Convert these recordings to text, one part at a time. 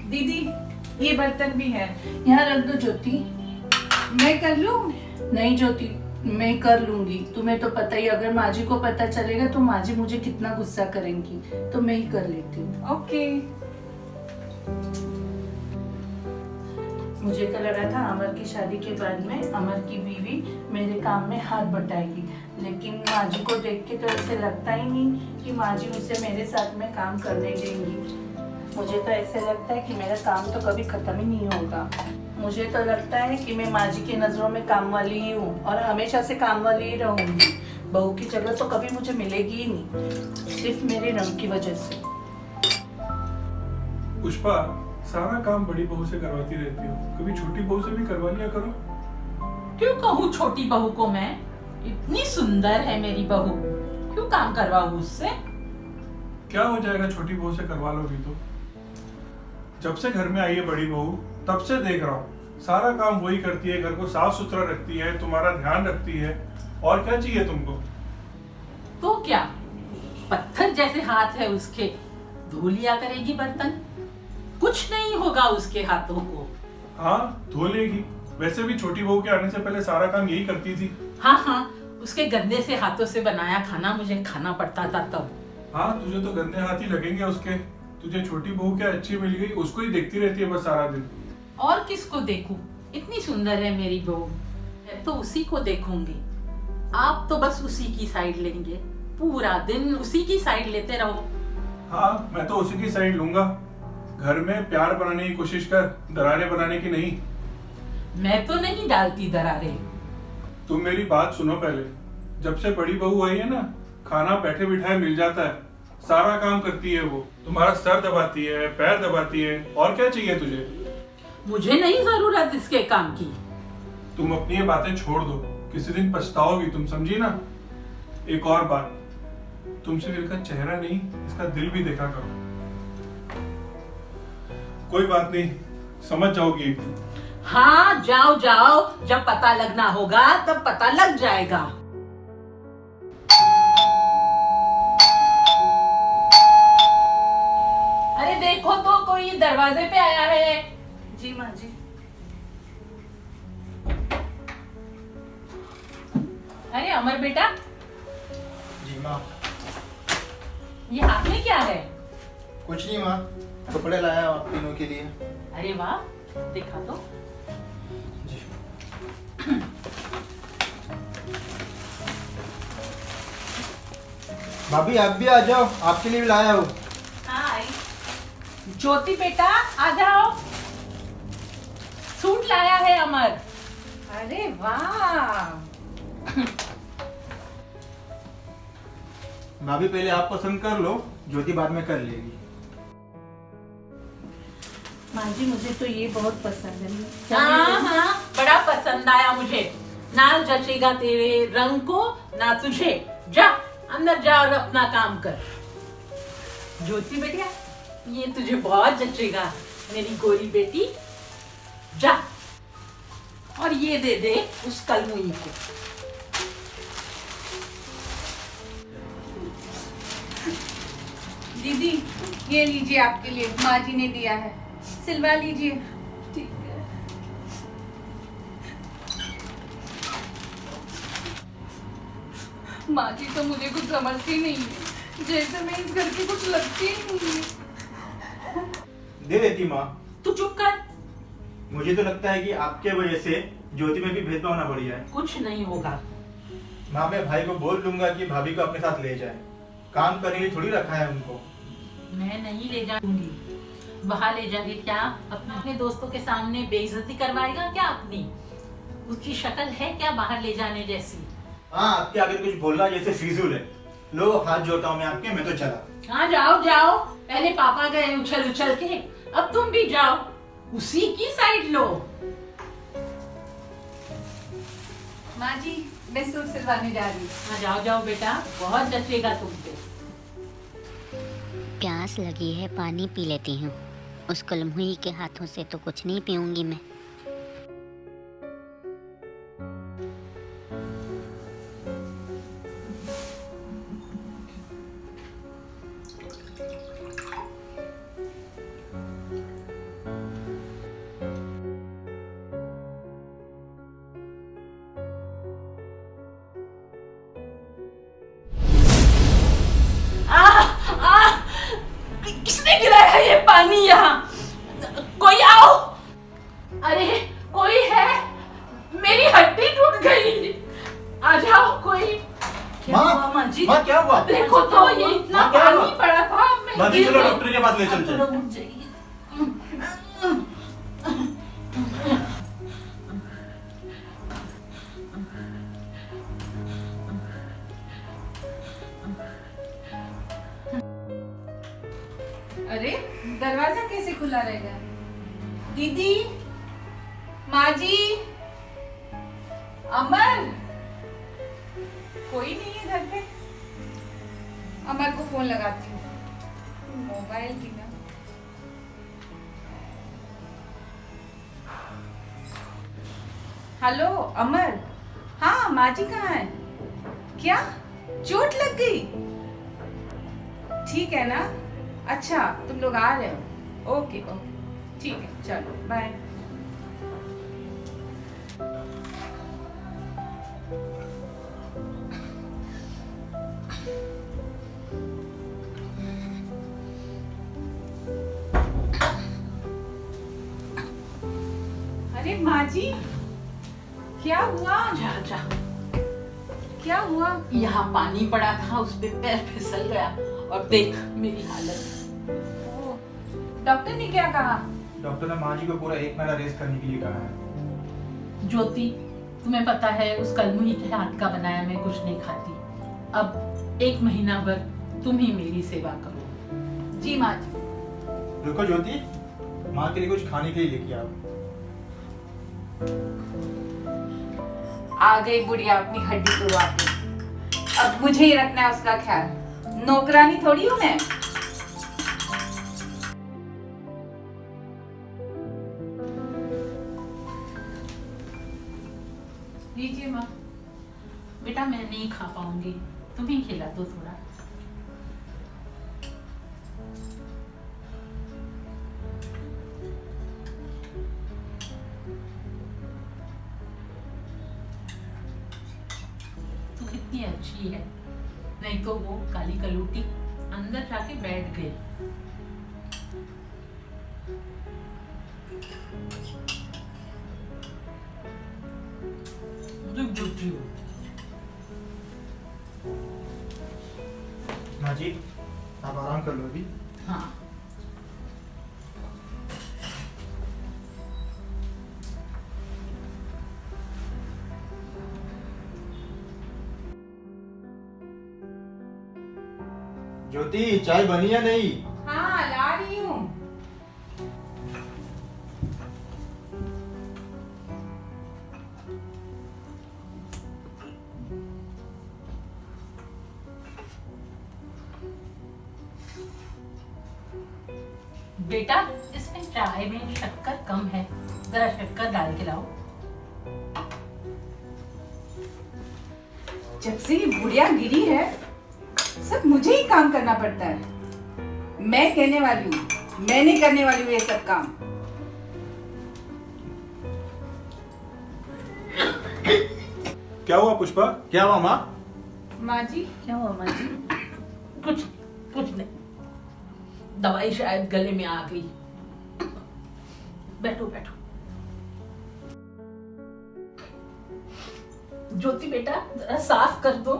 दीदी ये बर्तन भी है। यहाँ रख दो ज्योति। मैं कर लूं? नहीं ज्योति, मैं कर लूंगी। तुम्हें तो पता ही, अगर माँ जी को पता चलेगा तो माँ जी मुझे कितना गुस्सा करेंगी, तो मैं ही कर लेती हूँ। ओके। मुझे तो लगा था अमर की शादी के बाद में अमर की बीवी मेरे काम में हाथ बटाएगी, लेकिन माँ जी को देख के तो ऐसे लगता ही नहीं कि माँ जी मुझसे मेरे साथ में काम करने देंगी। मुझे तो ऐसे लगता है कि मेरा काम तो कभी खत्म ही नहीं होगा। मुझे तो लगता है कि मैं माँ जी की नजरों में काम वाली ही हूँ और हमेशा से काम वाली ही रहूंगी। बहू की जगह तो कभी मुझे मिलेगी ही नहीं, सिर्फ मेरे रंग की वजह से। पुष्पा, सारा काम बड़ी बहू से करवाती रहती हो, कभी छोटी बहू से भी करवा लिया करो। क्यों कहूँ छोटी बहू को मैं? इतनी सुंदर है मेरी बहू, क्यों काम करवाऊँ उससे? क्या हो जाएगा, छोटी बहू से करवा लोगी तो। जब से घर में आई है बड़ी बहू, तब से देख रहा हूँ सारा काम वही करती है, घर को साफ सुथरा रखती है, तुम्हारा ध्यान रखती है। और क्या चाहिए तुमको? तो क्या, पत्थर जैसे हाथ है उसके, धो लिया करेगी बर्तन, कुछ नहीं होगा उसके हाथों को। हाँ, धो लेगी। वैसे भी छोटी बहू के आने से पहले सारा काम यही करती थी। हाँ, उसके गंदे से हाथों से बनाया खाना मुझे खाना पड़ता था तब। हाँ, तुझे तो गंदे हाथ ही लगेंगे उसके। तुझे छोटी बहू क्या अच्छी मिल गई, उसको ही देखती रहती है बस सारा दिन। और किसको देखूं? इतनी सुंदर है मेरी बहू, मैं तो उसी को देखूंगी। आप तो बस उसी की साइड लेंगे, पूरा दिन उसी की साइड लेते रहो। हाँ, मैं तो उसी की साइड लूंगा। घर में प्यार बनाने की कोशिश कर, दरारें बनाने की नहीं। मैं तो नहीं डालती दरारें। तुम मेरी बात सुनो पहले। जब से बड़ी बहू आई है ना, खाना बैठे बिठाए मिल जाता है, सारा काम करती है वो। तुम्हारा सर दबाती है, पैर दबाती है, और क्या चाहिए तुझे? मुझे नहीं जरूरत इसके काम की। तुम अपनी ये बातें छोड़ दो, किसी दिन पछताओगी तुम, समझी ना। एक और बात, तुम सिर्फ इसका चेहरा नहीं, इसका दिल भी देखा करो। कोई बात नहीं, समझ जाओगी एक दिन। हाँ, जाओ जाओ, जब पता लगना होगा तब पता लग जाएगा। अरे देखो तो, कोई दरवाजे पे आया है। जी माँ जी। अरे अमर बेटा, जी माँ। ये हाथ में क्या है? कुछ नहीं माँ, कपड़े लाया आप तीनों के लिए। अरे वाह, दिखा तो। जी। भाभी आप भी आ जाओ, आपके लिए भी लाया हूँ। हाय ज्योति बेटा, आ जाओ, सूट लाया है अमर। अरे वाह। भाभी पहले आप पसंद कर लो, ज्योति बाद में कर लेगी। माँ जी मुझे तो ये बहुत पसंद है। हाँ, बड़ा पसंद आया मुझे। ना जचेगा तेरे रंग को, ना तुझे। जा अंदर जा और अपना काम कर। ज्योति बेटिया, ये तुझे बहुत जचेगा मेरी गोरी बेटी। जा और ये दे दे उस कलमुई को। दीदी ये लीजिए, आपके लिए माँ जी ने दिया है, सिलवा लीजिए। ठीक है। माँ जी तो मुझे कुछ समझती नहीं है, जैसे मैं इस घर की कुछ लगती ही नहीं है। दे देती माँ। तू चुप कर। मुझे तो लगता है कि आपके वजह से ज्योति में भी भेदभाव ना बढ़ जाए। कुछ नहीं होगा। माँ, मैं भाई को बोल दूंगा कि भाभी को अपने साथ ले जाए। काम करने के लिए थोड़ी रखा है उनको। मैं नहीं ले जाऊंगी। वहां ले जाके क्या अपने दोस्तों के सामने बेइज्जती करवाएगा क्या अपनी? उसकी शक्ल है क्या बाहर ले जाने जैसी? हाँ, आपके आगे कुछ बोलना जैसे फिजूल है। लो हाथ जोड़ता हूँ मैं आपके, मैं तो चला। हाँ जाओ जाओ, पहले पापा गए उछल उछल के, अब तुम भी जाओ, उसी की साइड लो। माँ जी मैं सूट सिलवाने जा रही हूँ। हाँ जाओ जाओ बेटा, बहुत जचेगा तुमको। प्यास लगी है, पानी पी लेती हूँ। उस कलमुही के हाथों से तो कुछ नहीं पीऊंगी मैं। अरे कोई है, मेरी हड्डी टूट गई, आ जाओ कोई। क्या हुआ माँ जी? माँ क्या हुआ? देखो तो ये इतना माँ, क्या हुआ? पानी पड़ा था, मैं माँ जी गिर चलो गई। डॉक्टर के पास ले चलते थोड़ा हैं। उठ जाइए। अरे दरवाजा कैसे खुला रहेगा? दीदी, माँ जी, अमर, कोई नहीं है घर पे। अमर को फोन लगाती हूँ, मोबाइल की ना। हेलो अमर, हाँ माँ जी कहाँ है? क्या चोट लग गई? ठीक है ना? अच्छा तुम लोग आ रहे हो? ओके ओके ठीक है, चलो बाय। अरे माँ जी, क्या हुआ? जा जा, क्या हुआ? यहाँ पानी पड़ा था, उस पे पैर फिसल गया और देख मेरी हालत। डॉक्टर ने क्या कहा? डॉक्टर ने माँ जी को पूरा 1 महीना रेस्ट करने के लिए कहा है। ज्योति, तुम्हें पता है उस कलमुही के हाथ का बनाया मैं कुछ नहीं खाती। अब 1 महीना भर तुम ही मेरी सेवा करो। जी माँ जी। रुको ज्योति, माँ के लिए कुछ खाने के लिए लेके आओ। आ गई बुढ़िया अपनी हड्डी तोड़वा के। अब मुझे ही रखना है उसका ख्याल, नौकरानी थोड़ी हूँ मैं। लीजिए माँ। बेटा मैं नहीं खा पाऊंगी, तुम ही खिला दो थोड़ा। तू कितनी अच्छी है, नहीं तो वो काली कलूटी अंदर जाके बैठ गई। मुझे बुद्धि हो। माँ जी आप आराम कर लो अभी। हाँ ज्योति चाय बनी या नहीं? हाँ ला रही हूँ। बेटा इसमें चाय में शक्कर कम है, जरा शक्कर डाल के लाओ। जब से ये बुढ़िया गिरी है, सब मुझे ही काम करना पड़ता है। मैं कहने वाली हूँ, मैं नहीं करने वाली हूँ ये सब काम। क्या हुआ पुष्पा? क्या हुआ माँ? माँ जी, क्या हुआ माँ जी? कुछ कुछ नहीं, दवाई शायद गले में आ गई। बैठो बैठो। ज्योति बेटा जरा साफ कर दो।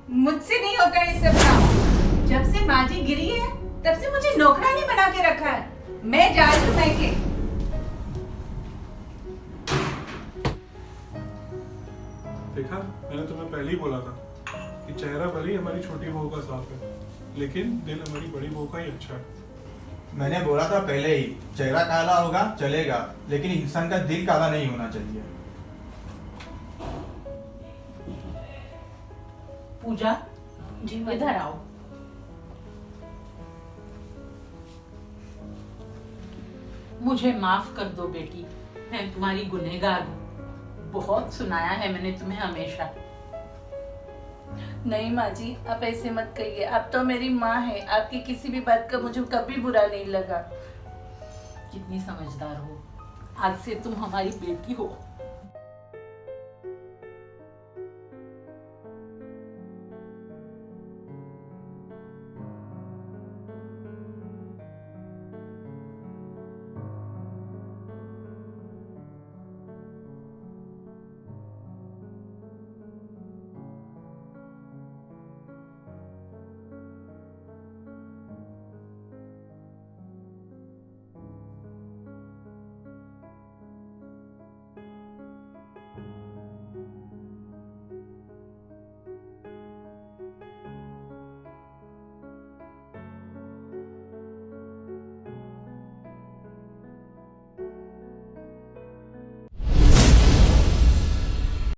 मुझसे नहीं होता ये सब काम। जब से माँ जी गिरी है, तब से मुझे नौकरानी बना के रखा है। मैं जा रही हूँ मैके। देखा, मैंने तुम्हें पहले ही बोला था कि चेहरा भले ही हमारी छोटी बहू का साफ है, लेकिन दिल हमारी बड़ी बहू का ही अच्छा है। मैंने बोला था पहले ही, चेहरा काला होगा चलेगा, लेकिन इंसान का दिल काला नहीं होना चाहिए। पूजा जी इधर आओ। मुझे माफ कर दो बेटी, मैं तुम्हारी गुनहगार हूँ। बहुत सुनाया है मैंने तुम्हें हमेशा। नहीं माँ जी, आप ऐसे मत कहिए। आप तो मेरी माँ है, आपकी किसी भी बात का मुझे कभी बुरा नहीं लगा। कितनी समझदार हो, आज से तुम हमारी बेटी हो।